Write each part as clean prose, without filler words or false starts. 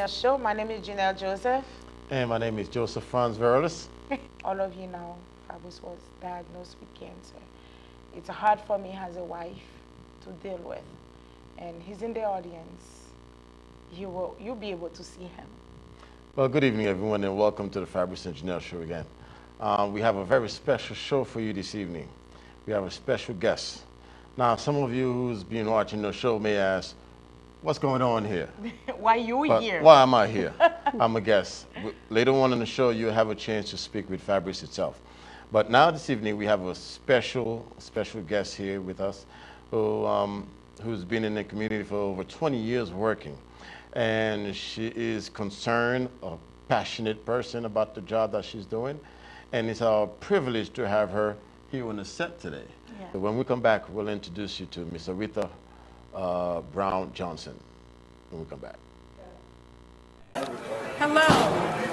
Junelle Show. My name is Junelle Joseph. And my name is Joseph Franz Verolis. All of you know, Fabrice was diagnosed with cancer. It's hard for me as a wife to deal with. And he's in the audience. You'll be able to see him. Well, good evening, everyone, and welcome to the Fabrice and Junelle Show again. We have a very special show for you this evening. We have a special guest. Now, some of you who's been watching the show may ask, what's going on here? Why you here? Why am I here? I'm a guest. Later on in the show, you'll have a chance to speak with Fabrice itself. But now this evening, we have a special guest here with us who's been in the community for over 20 years working. And she is concerned, a passionate person about the job that she's doing. And it's our privilege to have her here on the set today. Yeah. So when we come back, we'll introduce you to Miss Oretha Bron-Johnson when we come back. Hello,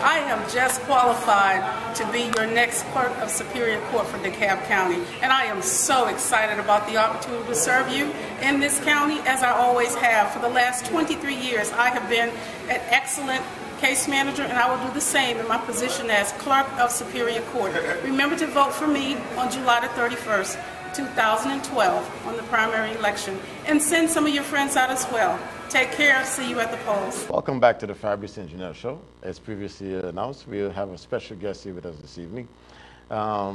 I am just qualified to be your next clerk of Superior Court for Dekalb County, and I am so excited about the opportunity to serve you in this county, as I always have. For the last 23 years, I have been an excellent case manager, and I will do the same in my position as clerk of Superior Court. Remember to vote for me on July the 31st, 2012 on the primary election, and send some of your friends out as well. Take care. See you at the polls. Welcome back to the Fabrice and Junelle Show. As previously announced, we'll have a special guest here with us this evening.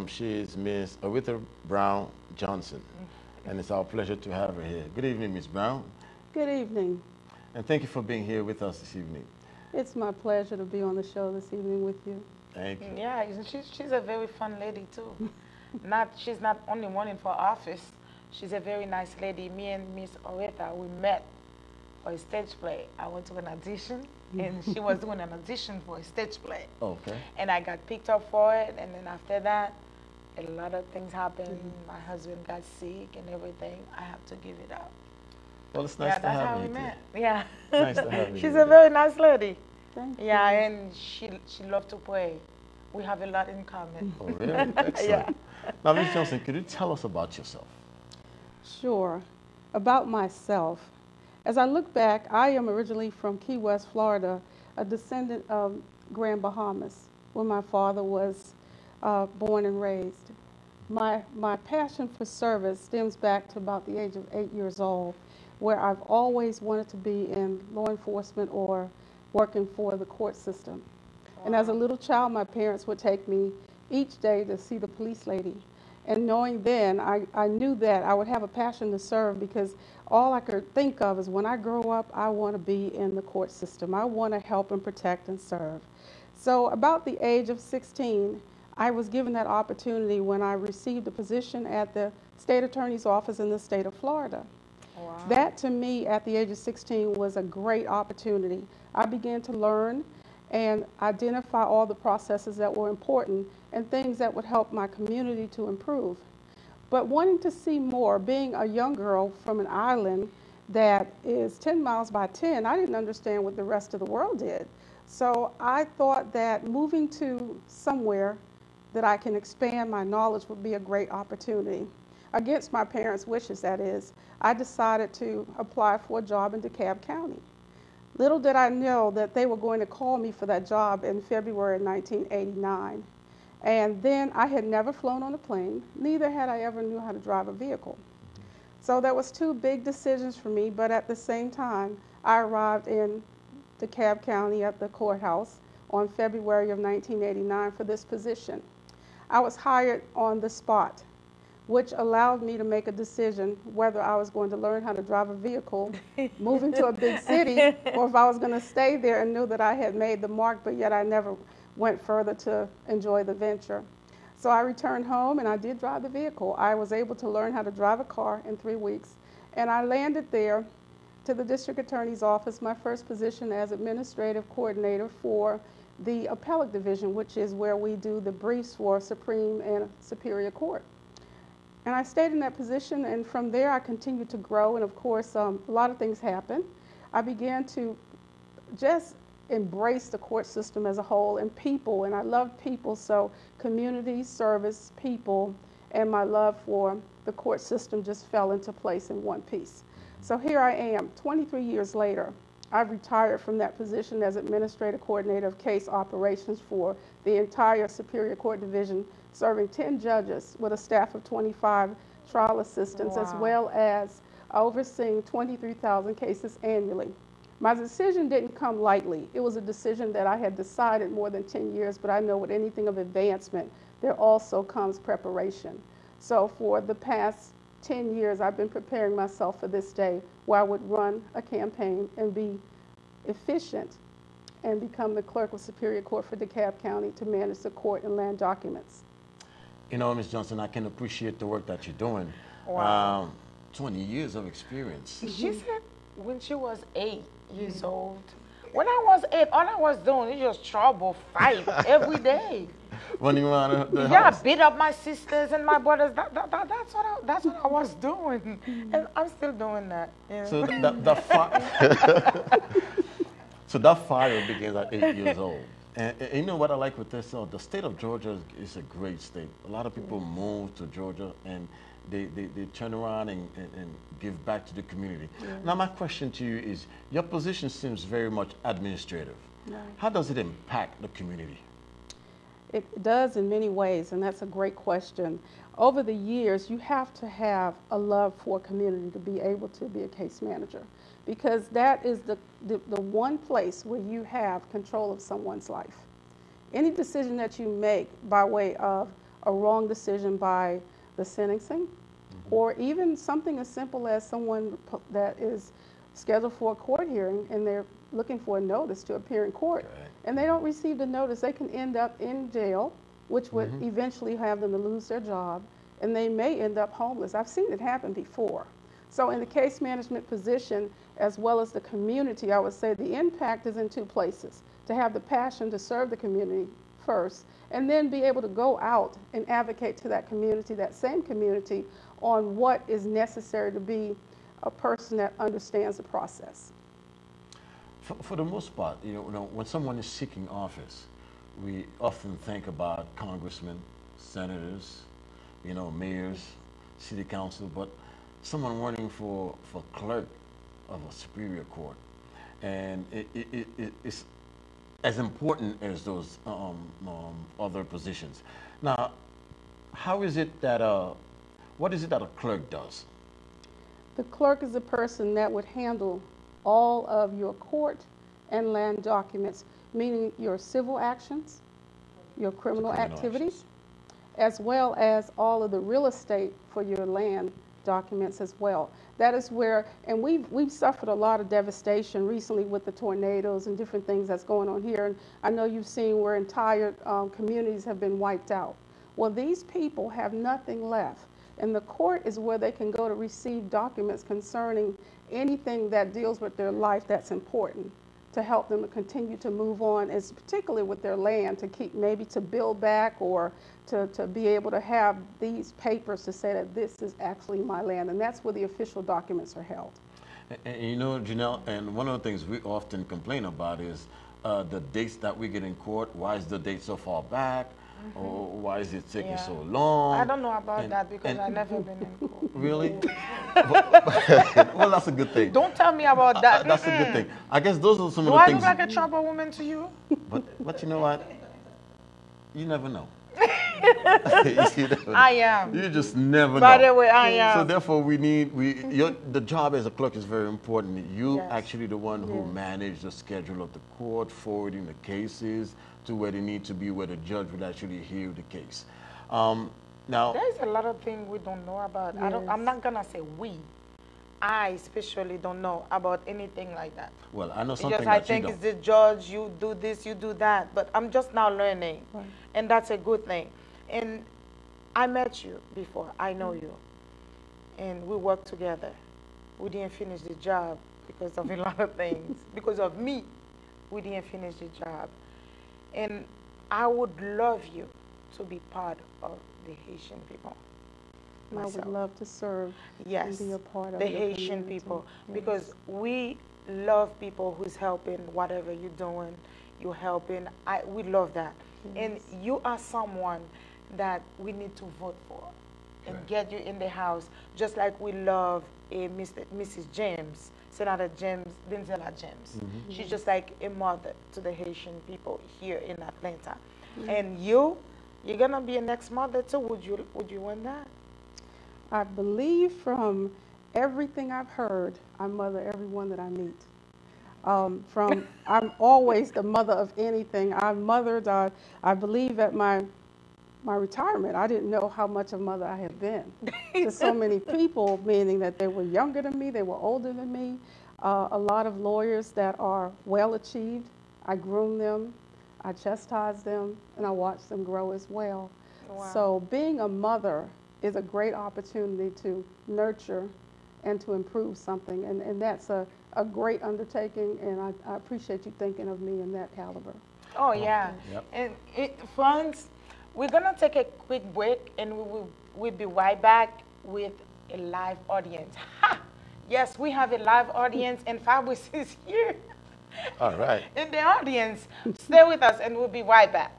She is Miss Oretha Bron-Johnson, and it's our pleasure to have her here. Good evening, Miss Brown. Good evening. And thank you for being here with us this evening. It's my pleasure to be on the show this evening with you. Thank you. Yeah, she's a very fun lady too. She's not only running for office. She's a very nice lady. Me and Miss Oretha, we met for a stage play. I went to an audition, and she was doing an audition for a stage play. Okay. And I got picked up for it, and then after that, a lot of things happened. My husband got sick and everything. I have to give it up. Well, it's nice to have you. That's how we met. Yeah. Nice to have you. She's a very nice lady. Thank you. Yeah, and she loves to pray. We have a lot in common. Oh, really? Excellent. Yeah. Now, Ms. Johnson, could you tell us about yourself? Sure. About myself. As I look back, I am originally from Key West, Florida, a descendant of Grand Bahamas, where my father was born and raised. My passion for service stems back to about the age of 8 years old, where I've always wanted to be in law enforcement or working for the court system. Wow. And as a little child, my parents would take me each day to see the police lady. And knowing then, I knew that I would have a passion to serve, because all I could think of is when I grow up, I want to be in the court system. I want to help and protect and serve. So about the age of 16, I was given that opportunity when I received a position at the state attorney's office in the state of Florida. Wow. That to me at the age of 16 was a great opportunity. I began to learn and identify all the processes that were important and things that would help my community to improve. But wanting to see more, being a young girl from an island that is 10 miles by 10, I didn't understand what the rest of the world did. So I thought that moving to somewhere that I can expand my knowledge would be a great opportunity. Against my parents' wishes, that is, I decided to apply for a job in Dekalb County. Little did I know that they were going to call me for that job in February of 1989. And then I had never flown on a plane, neither had I ever knew how to drive a vehicle. So that was two big decisions for me, but at the same time, I arrived in Dekalb County at the courthouse on February of 1989 for this position. I was hired on the spot, which allowed me to make a decision whether I was going to learn how to drive a vehicle, moving to a big city, or if I was going to stay there and knew that I had made the mark, but yet I never went further to enjoy the venture. So I returned home and I did drive the vehicle. I was able to learn how to drive a car in 3 weeks, and I landed there to the district attorney's office, my first position as administrative coordinator for the appellate division, which is where we do the briefs for Supreme and Superior Court. And I stayed in that position, and from there I continued to grow, and of course a lot of things happened. I began to just embrace the court system as a whole and people, and I love people, so community, service, people, and my love for the court system just fell into place in one piece. So here I am, 23 years later. I've retired from that position as Administrative Coordinator of Case Operations for the entire Superior Court Division, serving 10 judges with a staff of 25 trial assistants, as well as overseeing 23,000 cases annually. My decision didn't come lightly. It was a decision that I had decided more than 10 years, but I know with anything of advancement, there also comes preparation. So for the past 10 years, I've been preparing myself for this day where I would run a campaign and be efficient and become the clerk of Superior Court for DeKalb County to manage the court and land documents. You know, Ms. Johnson, I can appreciate the work that you're doing. Wow. 20 years of experience. She said when she was 8 years old. When I was 8, all I was doing is just trouble, fight every day. Running around the Yeah, house. beat up my sisters and my brothers. That's what I was doing, and I'm still doing that. Yeah. So so that fire begins at 8 years old. And you know what I like with this? The state of Georgia is a great state. A lot of people move to Georgia and they turn around and give back to the community. Yes. Now my question to you is, your position seems very much administrative. Right. How does it impact the community? It does in many ways, and that's a great question. Over the years, you have to have a love for a community to be able to be a case manager, because that is the one place where you have control of someone's life. Any decision that you make by way of a wrong decision by the sentencing, or even something as simple as someone that is scheduled for a court hearing and they're looking for a notice to appear in court, and they don't receive the notice, they can end up in jail, which would eventually have them to lose their job, and they may end up homeless. I've seen it happen before. So in the case management position, as well as the community, I would say the impact is in two places: to have the passion to serve the community first, and then be able to go out and advocate to that community, that same community, on what is necessary to be a person that understands the process. For the most part, you know, when someone is seeking office, we often think about congressmen, senators, you know, mayors, city council, but someone running for clerk of a superior court, and it's as important as those other positions. Now, how is it that what is it that a clerk does? The clerk is a person that would handle all of your court and land documents, meaning your civil actions, your criminal activities, as well as all of the real estate for your land documents as well. That is where, and we've suffered a lot of devastation recently with the tornadoes and different things that's going on here. And I know you've seen where entire communities have been wiped out. Well, these people have nothing left. And the court is where they can go to receive documents concerning anything that deals with their life that's important, to help them to continue to move on, as particularly with their land, to keep, maybe to build back, or to be able to have these papers to say that this is actually my land. And that's where the official documents are held. And you know, Junelle, and one of the things we often complain about is the dates that we get in court. Why is the date so far back? Or why is it taking so long? I don't know about that because I've never been in court. Really? Well, that's a good thing. Don't tell me about that. That's a good thing. I guess those are some Do of the I things. look like a trouble woman to you? But you know what? You never know. You never know. I am. You just never know. By the way, I am. So therefore, the job as a clerk is very important. You actually the one who manage the schedule of the court, forwarding the cases to where they need to be, where the judge would actually hear the case. Now, there's a lot of things we don't know about. Yes. I'm not gonna say we. I especially don't know about anything like that. Well, I know something Because that I think you it's the judge, you do this, you do that. But I'm just now learning, and that's a good thing. And I met you before, I know you, and we worked together. We didn't finish the job because of a lot of things. Because of me, we didn't finish the job. And I would love you to be part of the Haitian people. Myself. I would love to serve and be a part of the Haitian community. people, Yes. because we love people who's helping whatever you're doing, you're helping. We love that. Yes. And you are someone that we need to vote for. and Right. get you in the house, just like we love Mrs. James, Senator James, Denzela James. She's just like a mother to the Haitian people here in Atlanta. And you're gonna be a next mother too. Would you want that? I believe from everything I've heard, I mother everyone that I meet. I'm always the mother of anything. I mothered, I believe at my retirement, I didn't know how much of a mother I had been to so many people, meaning that they were younger than me, they were older than me. A lot of lawyers that are well achieved, I groom them, I chastise them, and I watch them grow as well. Wow. So being a mother is a great opportunity to nurture and to improve something, and that's a great undertaking, and I appreciate you thinking of me in that caliber. Oh yeah. Yep. And friends, we're gonna take a quick break, and we'll be right back with a live audience. Ha! Yes, we have a live audience, and Fabrice is here. All right. In the audience. Stay with us, and we'll be right back.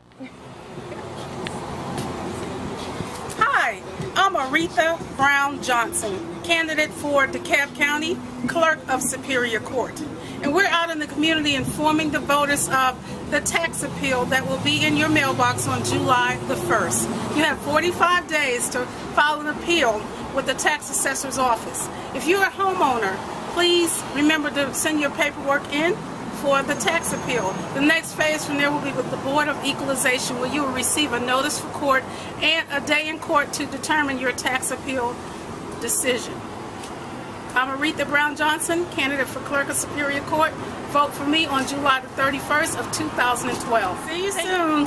Hi, I'm Oretha Bron-Johnson, candidate for DeKalb County Clerk of Superior Court. And we're out in the community informing the voters of the tax appeal that will be in your mailbox on July the 1st. You have 45 days to file an appeal with the tax assessor's office. If you're a homeowner, please remember to send your paperwork in for the tax appeal. The next phase from there will be with the Board of Equalization, where you will receive a notice for court and a day in court to determine your tax appeal decision. I'm Oretha Bron-Johnson, candidate for Clerk of Superior Court. Vote for me on July the 31st of 2012. See you soon.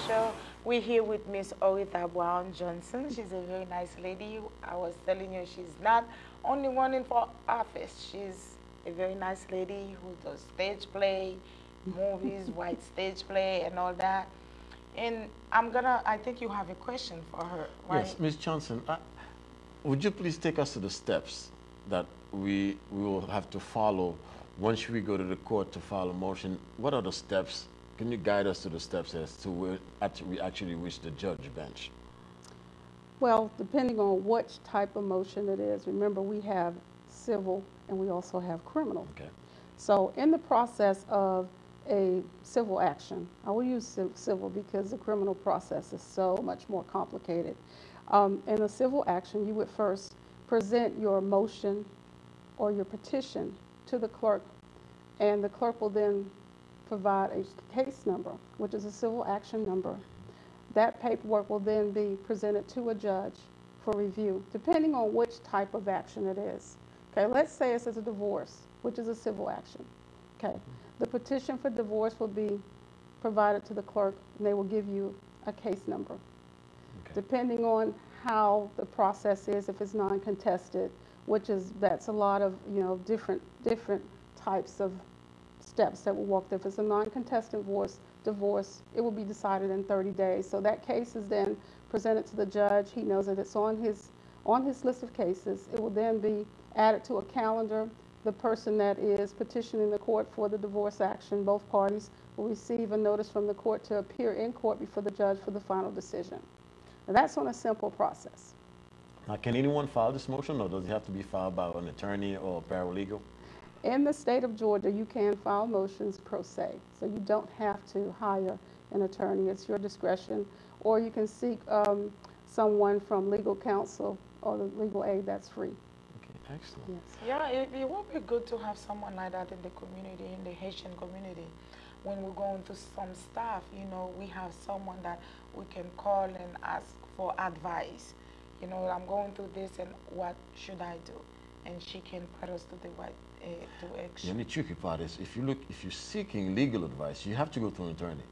Show. We're here with Miss Oretha Bron-Johnson. She's a very nice lady. I was telling you, she's not only running for office. She's a very nice lady who does stage play, movies, white stage play, and all that. And I think you have a question for her, right? Yes, Ms. Johnson, would you please take us to the steps that we will have to follow once we go to the court to file a motion? What are the steps? Can you guide us to the steps as to where we actually reach the judge bench? Well, depending on which type of motion it is, remember we have civil and we also have criminal. Okay. So in the process of a civil action, I will use civil because the criminal process is so much more complicated. In a civil action, you would first present your motion or your petition to the clerk, and the clerk will then provide a case number, which is a civil action number. That paperwork will then be presented to a judge for review, depending on which type of action it is. Okay, let's say it's a divorce, which is a civil action. Okay, the petition for divorce will be provided to the clerk, and they will give you a case number. Okay. Depending on how the process is, if it's non-contested, that's a lot of different types of steps that will walk through. If it's a non-contested divorce, it will be decided in 30 days. So that case is then presented to the judge. He knows that it's on his list of cases. It will then be added to a calendar. The person that is petitioning the court for the divorce action, both parties will receive a notice from the court to appear in court before the judge for the final decision. Now, that's on a simple process. Now, can anyone file this motion, or does it have to be filed by an attorney or a paralegal? In the state of Georgia, you can file motions pro se, so you don't have to hire an attorney. It's your discretion, or you can seek someone from legal counsel or the legal aid that's free. Okay, excellent. Yes. Yeah, it would be good to have someone like that in the community, in the Haitian community. When we're going through some stuff, we have someone that we can call and ask for advice. I'm going through this, and what should I do? And she can put us to the right direction. The only tricky part is if you're seeking legal advice, you have to go to an attorney.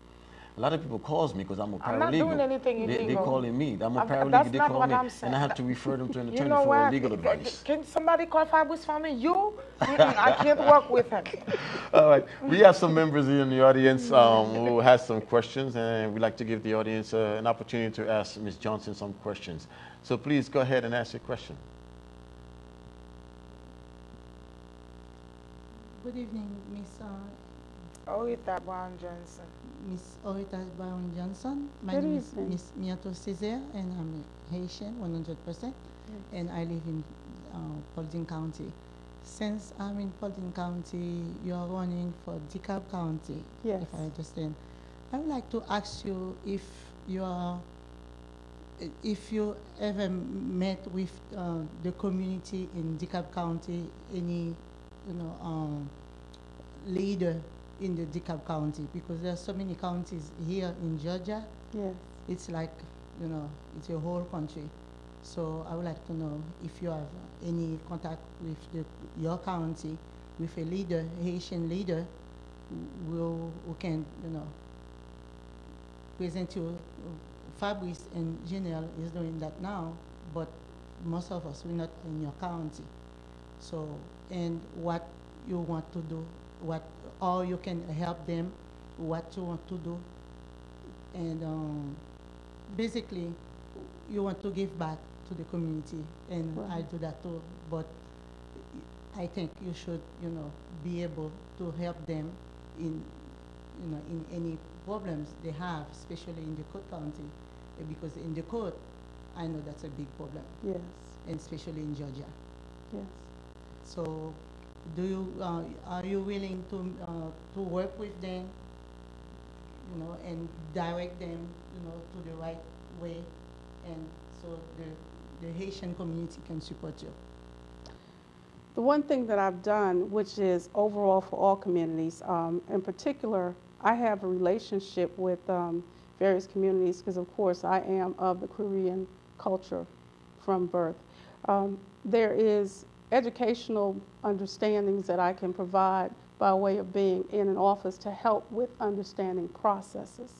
A lot of people calls me because I'm a paralegal. I'm not doing anything illegal. They're calling me. I'm a paralegal. That's They not call what me, I'm saying. and I have to refer them to an attorney You know for what? legal advice. Can somebody call Fabrice for me? I can't work with him. All right. We have some members here in the audience who has some questions, and we'd like to give the audience an opportunity to ask Ms. Johnson some questions. So please go ahead and ask your question. Good evening, Miss Oretha Bron-Johnson. Miss Oretha Bron-Johnson. My Good name is evening. Miss Miato Césaire, and I'm Haitian 100%, and I live in Paulding County. Since I'm in Paulding County, you are running for Dekalb County, Yes. if I understand. I would like to ask you if you ever met with the community in Dekalb County, any leader in the Dekalb County, because there are so many counties here in Georgia. Yes. It's like, it's a whole country. So I would like to know if you have any contact with your county, with a leader, Haitian leader, who can, present you. Fabrice and Junelle is doing that now, but most of us, we're not in your county. So, and what you want to do, how you can help them, what you want to do, and basically, you want to give back to the community, and Right. I do that too. But I think you should, be able to help them in any problems they have, especially in the Court County, because in the court, I know that's a big problem, Yes. and especially in Georgia. Yes. So, are you willing to work with them, and direct them, to the right way, and so the Haitian community can support you? The one thing that I've done, which is overall for all communities, in particular, I have a relationship with various communities because, of course, I am of the Korean culture from birth. There is educational understandings that I can provide by way of being in an office to help with understanding processes.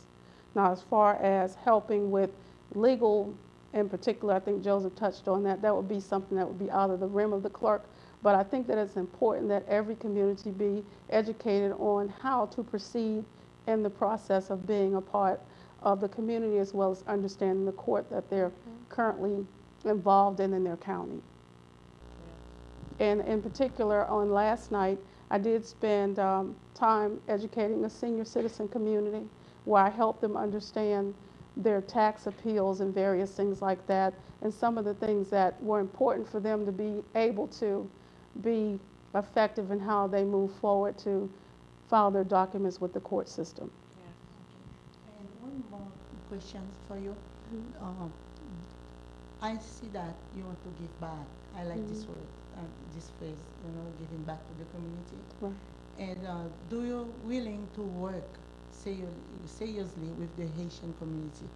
Now, as far as helping with legal in particular, I think Joseph touched on that. That would be something that would be out of the realm of the clerk. But I think that it's important that every community be educated on how to proceed in the process of being a part of the community, as well as understanding the court that they're currently involved in their county. And in particular, on last night, I did spend time educating the senior citizen community, where I helped them understand their tax appeals and various things like that, and some of the things that were important for them to be able to be effective in how they move forward to file their documents with the court system. And one more question for you. I see that you want to give back. I like this word, this phrase, giving back to the community. Right. And do you willing to work seriously with the Haitian community?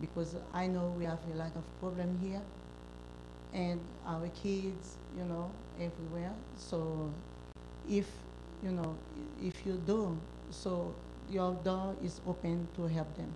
Because I know we have a lot of problem here, and our kids, everywhere. So if you do, so your door is open to help them.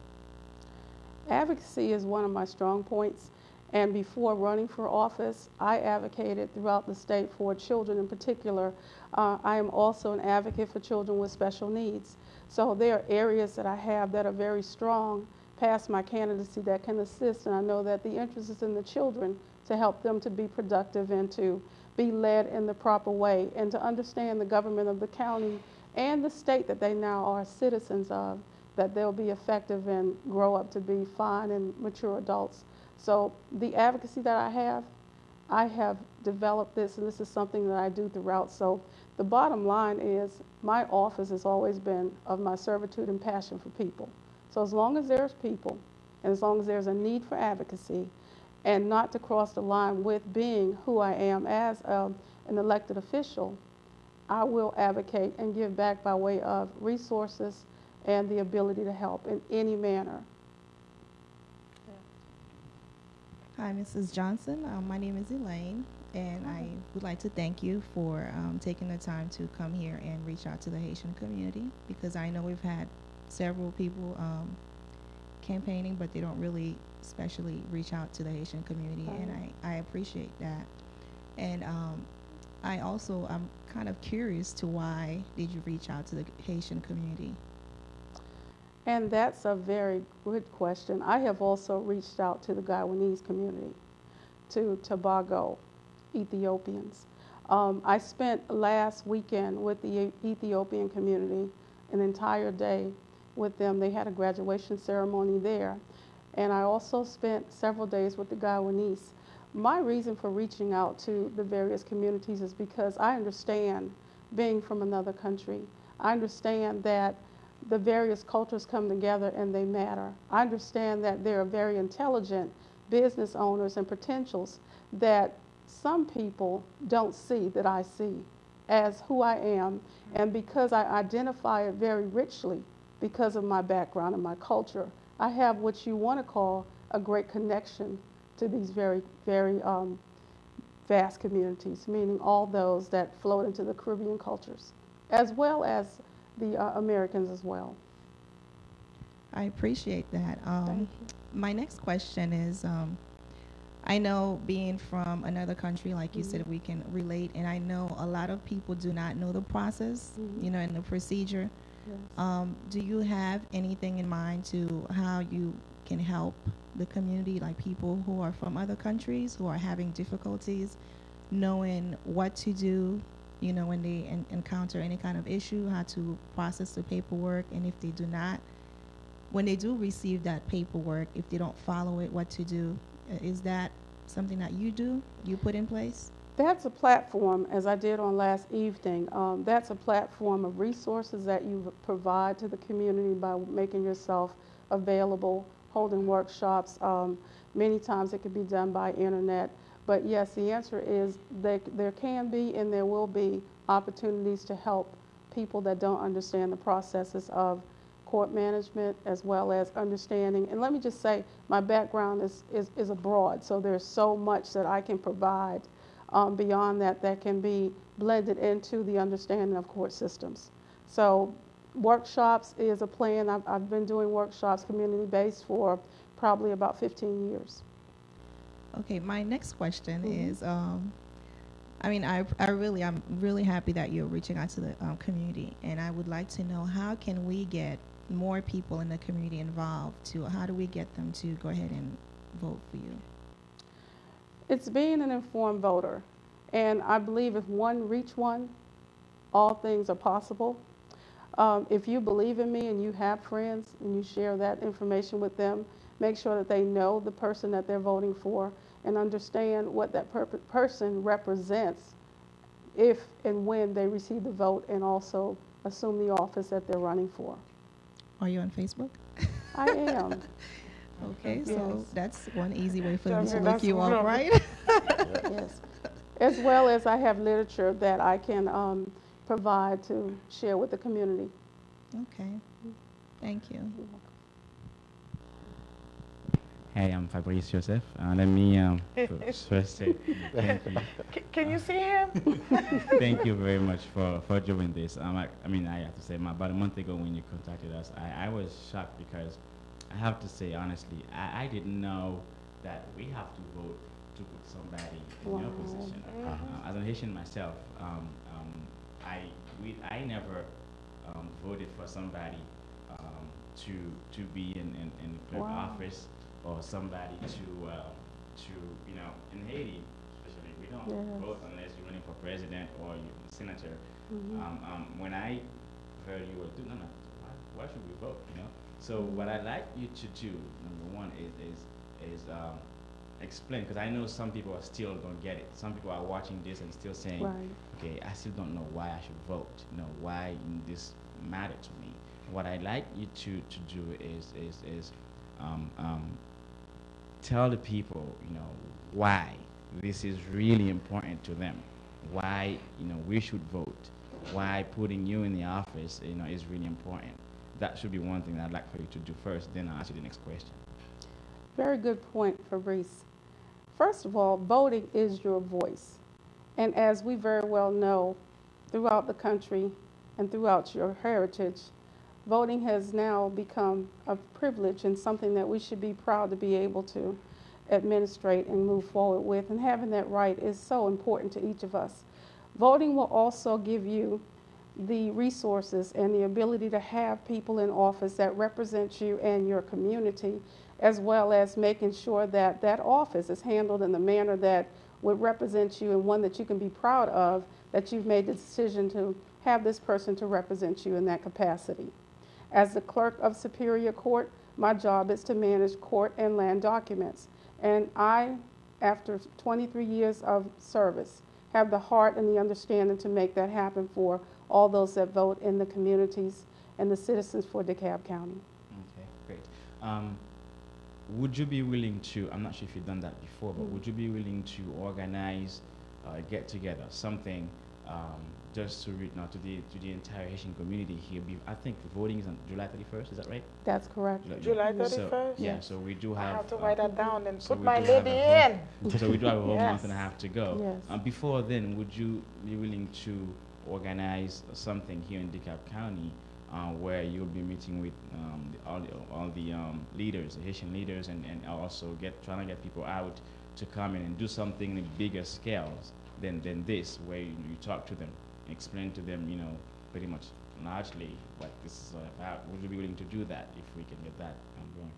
Advocacy is one of my strong points, and before running for office, I advocated throughout the state for children in particular. I am also an advocate for children with special needs. So there are areas that I have that are very strong past my candidacy that can assist, and I know that the interest is in the children to help them to be productive and to be led in the proper way, and to understand the government of the county and the state that they now are citizens of, that they'll be effective and grow up to be fine and mature adults. So the advocacy that I have developed this, and this is something that I do throughout. So the bottom line is my office has always been of my servitude and passion for people. So as long as there's people, and as long as there's a need for advocacy, and not to cross the line with being who I am as an elected official, I will advocate and give back by way of resources and the ability to help in any manner. Hi, Mrs. Johnson. My name is Elaine, and I would like to thank you for taking the time to come here and reach out to the Haitian community, because I know we've had several people campaigning, but they don't really especially reach out to the Haitian community, and I appreciate that. And I'm kind of curious to why did you reach out to the Haitian community? And that's a very good question. I have also reached out to the Guyanese community, to Tobago, Ethiopians. I spent last weekend with the Ethiopian community, an entire day with them. They had a graduation ceremony there. And I also spent several days with the Guyanese. My reason for reaching out to the various communities is because I understand, being from another country, I understand that the various cultures come together and they matter. I understand that there are very intelligent business owners and potentials that some people don't see that I see as who I am. And because I identify it very richly because of my background and my culture, I have what you want to call a great connection to these very, very vast communities, meaning all those that flowed into the Caribbean cultures, as well as the Americans as well. I appreciate that. Thank you. My next question is, I know being from another country, like you said, we can relate, and I know a lot of people do not know the process, you know, and the procedure. Yes. Do you have anything in mind to how you can help the community, like people who are from other countries who are having difficulties knowing what to do, you know, when they encounter any kind of issue, how to process the paperwork, and if they do not, when they do receive that paperwork, if they don't follow it, what to do? Is that something that you put in place? That's a platform, as I did on last evening, that's a platform of resources that you provide to the community by making yourself available, holding workshops. Many times it can be done by internet. But yes, the answer is there can be and there will be opportunities to help people that don't understand the processes of court management, as well as understanding. And let me just say, my background is abroad, so there's so much that I can provide beyond that can be blended into the understanding of court systems. So workshops is a plan. I've been doing workshops community-based for probably about 15 years. Okay, my next question is, I mean, I'm really happy that you're reaching out to the community, and I would like to know, how can we get more people in the community involved? How do we get them to go ahead and vote for you? It's being an informed voter, and I believe if one reach one, all things are possible. If you believe in me and you have friends and you share that information with them, make sure that they know the person that they're voting for and understand what that person represents if and when they receive the vote and also assume the office that they're running for. Are you on Facebook? I am. Okay, Yes. so that's one easy way for them to That's look you up, wonderful. right? Yes. As well as I have literature that I can provide to share with the community. Okay, thank you. Hey, I'm Fabrice Joseph. Let me first say thank you. Can you see him? Thank you very much for doing this. I mean, I have to say, about a month ago when you contacted us, I was shocked because I have to say honestly, I didn't know that we have to vote to put somebody in your position. As a Haitian myself, I never voted for somebody to be in clerk office, or somebody to you know, in Haiti especially, we don't vote unless you're running for president or you're senator. When I heard you were doing, why should we vote? You know. So what I'd like you to do, number one, is explain, because I know some people are still don't get it. Some people are watching this and still saying, okay, I still don't know why I should vote. You know, why this matter to me. What I'd like you to do is tell the people, you know, why this is really important to them. Why, you know, we should vote. Why putting you in the office, you know, is really important. That should be one thing I'd like for you to do first, then I'll ask you the next question. Very good point, Fabrice. First of all, voting is your voice. And as we very well know, throughout the country and throughout your heritage, voting has now become a privilege and something that we should be proud to be able to administrate and move forward with. And having that right is so important to each of us. Voting will also give you the resources and the ability to have people in office that represent you and your community as well as making sure that that office is handled in the manner that would represent you and one that you can be proud of, that you've made the decision to have this person to represent you in that capacity. As the clerk of Superior Court, my job is to manage court and land documents. And I, after 23 years of service, have the heart and the understanding to make that happen for all those that vote in the communities and the citizens for DeKalb County. Okay, great. Would you be willing to, I'm not sure if you've done that before, but would you be willing to organize a get-together, something just to reach out to the entire Haitian community here? I think voting is on July 31st, is that right? That's correct. July 31st? So, yeah, so we do have... I have to write that down and so put we my do have lady a in. So we do have a whole Yes. month and a half to go. Yes. Before then, would you be willing to organize something here in DeKalb County where you'll be meeting with all the leaders, the Haitian leaders, and also trying to get people out to come in and do something in a bigger scales than this, where you talk to them, explain to them, pretty much largely what this is all about? Would you be willing to do that if we can get that going?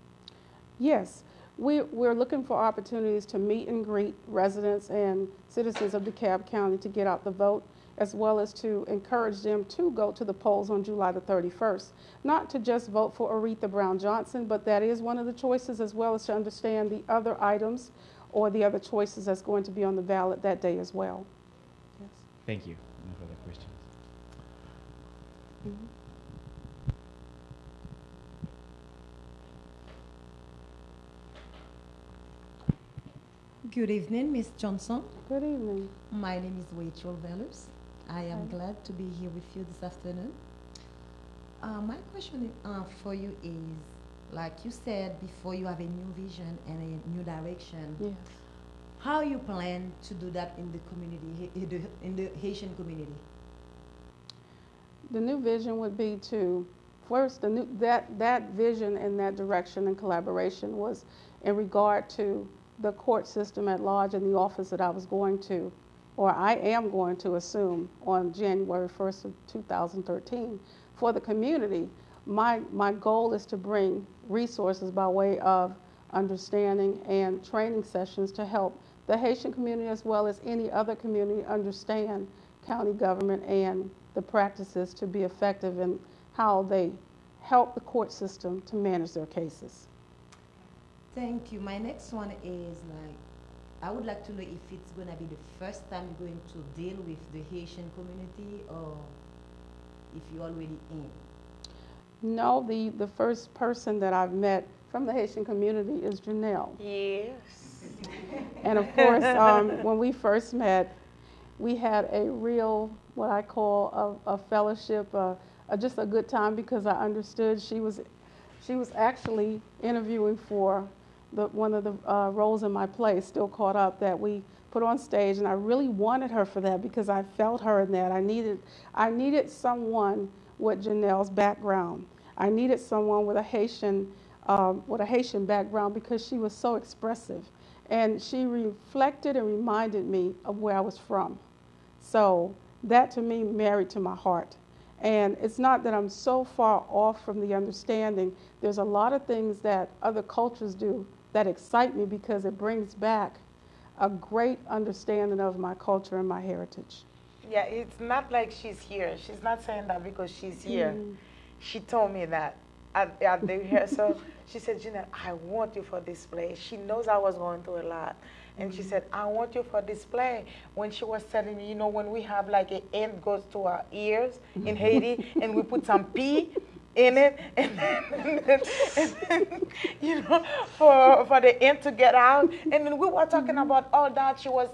Yes. We're looking for opportunities to meet and greet residents and citizens of DeKalb County to get out the vote, as well as to encourage them to go to the polls on July the 31st. Not to just vote for Oretha Bron-Johnson, but that is one of the choices, as well as to understand the other items or the other choices that's going to be on the ballot that day as well. Yes. Thank you. No further questions. Good evening, Ms. Johnson. Good evening. My name is Rachel Vellers. I am glad to be here with you this afternoon. My question for you is, like you said before, you have a new vision and a new direction. Yes. How you plan to do that in the community, in the Haitian community? The new vision would be to, first, that vision and that direction and collaboration was in regard to the court system at large and the office that I was going to, or I am going to assume on January 1st of 2013. For the community, my goal is to bring resources by way of understanding and training sessions to help the Haitian community as well as any other community understand county government and the practices to be effective in how they help the court system to manage their cases. Thank you. My next one is I would like to know if it's going to be the first time you're going to deal with the Haitian community, or if you're already in. No, the first person that I've met from the Haitian community is Junelle. Yes. And of course, when we first met, we had a real, what I call a fellowship, just a good time, because I understood she was actually interviewing for one of the roles in my play, Still Caught Up, that we put on stage, and I really wanted her for that because I felt her in that. I needed someone with Junelle's background. I needed someone with a Haitian background, because she was so expressive, and she reflected and reminded me of where I was from. So that to me married to my heart. And it's not that I'm so far off from the understanding. There's a lot of things that other cultures do that excite me, because it brings back a great understanding of my culture and my heritage. Yeah, it's not like she's here. She's not saying that because she's here. She told me that at the rehearsal. She said, Janelle, I want you for this play. She knows I was going through a lot. And she said, I want you for this play. When she was telling me, when we have like an end goes to our ears in Haiti, and we put some pea in it, and then for the end to get out. And then we were talking about all that. She was,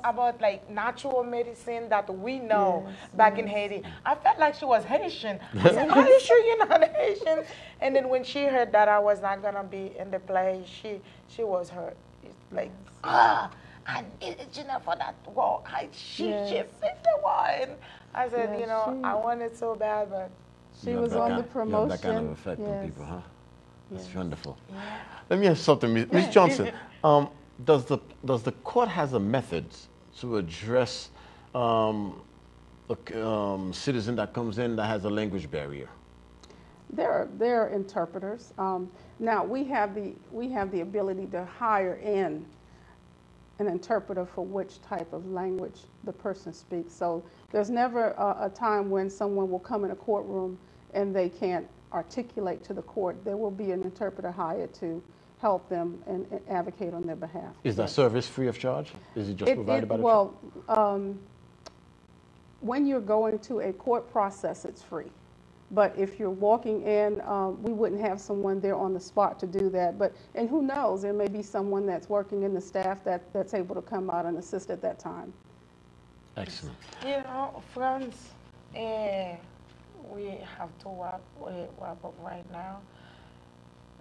about like natural medicine that we know back in Haiti. I felt like she was Haitian. I said, are you sure you're not Haitian? And then when she heard that I was not going to be in the play, she was hurt. It's like, I needed Janelle for that role. She fixed the one. I said, I wanted so bad, but she was on the promotion. You have that kind of effect on people, huh? That's wonderful. Yeah. Let me ask something, Ms. Johnson. Does the court has a method to address a citizen that comes in that has a language barrier? There are interpreters. Now we have the ability to hire in an interpreter for which type of language the person speaks. So there's never a time when someone will come in a courtroom and they can't articulate to the court. There will be an interpreter hired to help them and advocate on their behalf. Is that service free of charge? Is it just provided by the Well, when you're going to a court process, it's free. But if you're walking in, we wouldn't have someone there on the spot to do that. And who knows, there may be someone that's working in the staff that's able to come out and assist at that time. Excellent. You know, friends, we have to wrap up right now.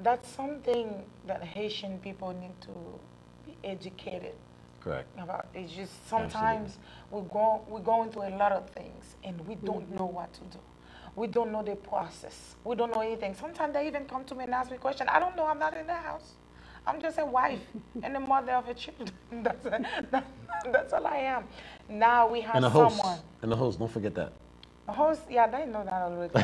That's something that Haitian people need to be educated Correct. about. It's just sometimes we're going through a lot of things and we don't know what to do. We don't know the process. We don't know anything. Sometimes they even come to me and ask me questions. I don't know. I'm not in the house. I'm just a wife and a mother of a child. That's all I am. Now we have someone. And the host, don't forget that. A host, yeah, they know that already.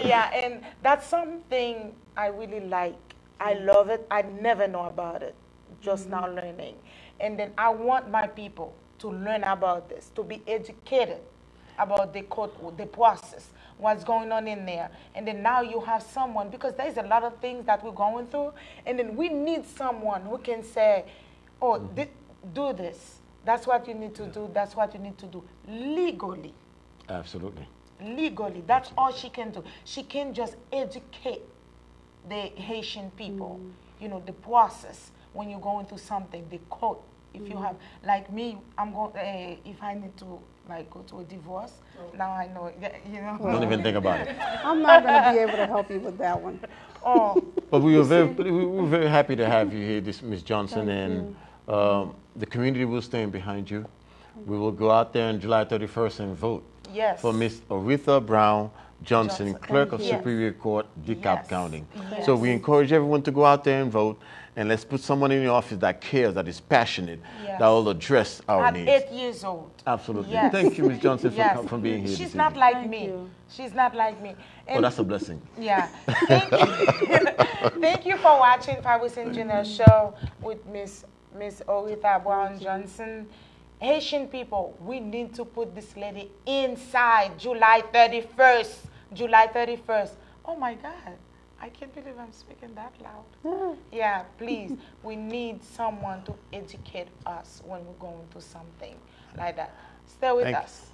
Yeah, and that's something I really like. I love it. I never know about it. Just now learning. And then I want my people to learn about this, to be educated about the code, the process, what's going on in there. And then now you have someone, because there's a lot of things that we're going through, and then we need someone who can say, oh, do this. That's what you need to do. That's what you need to do. Legally. Absolutely. Legally. That's all she can do. She can just educate the Haitian people, you know, the process when you're going through something, the code. If you have, like me, I'm going, if I need to, like, go to a divorce, now I know, you know. Don't even think about it. I'm not going to be able to help you with that one. Oh. But we were very happy to have you here, Ms. Johnson, and the community will stand behind you. We will go out there on July 31st and vote for Ms. Oretha Bron-Johnson, Clerk of Superior Court, Dekalb County. Yes. So we encourage everyone to go out there and vote, and let's put someone in the office that cares, that is passionate, that will address our needs. At 8 years old. Absolutely. Yes. Thank you, Ms. Johnson, for being here. She's not like me. She's not like me. And oh, that's a blessing. Yeah. Thank you. Thank you for watching Fabrice and Junelle Show with Miss Oretha Bron-Johnson. Haitian people, we need to put this lady inside July 31st. July 31st. Oh my God. I can't believe I'm speaking that loud. Yeah, please. We need someone to educate us when we're going through something like that. Stay with us.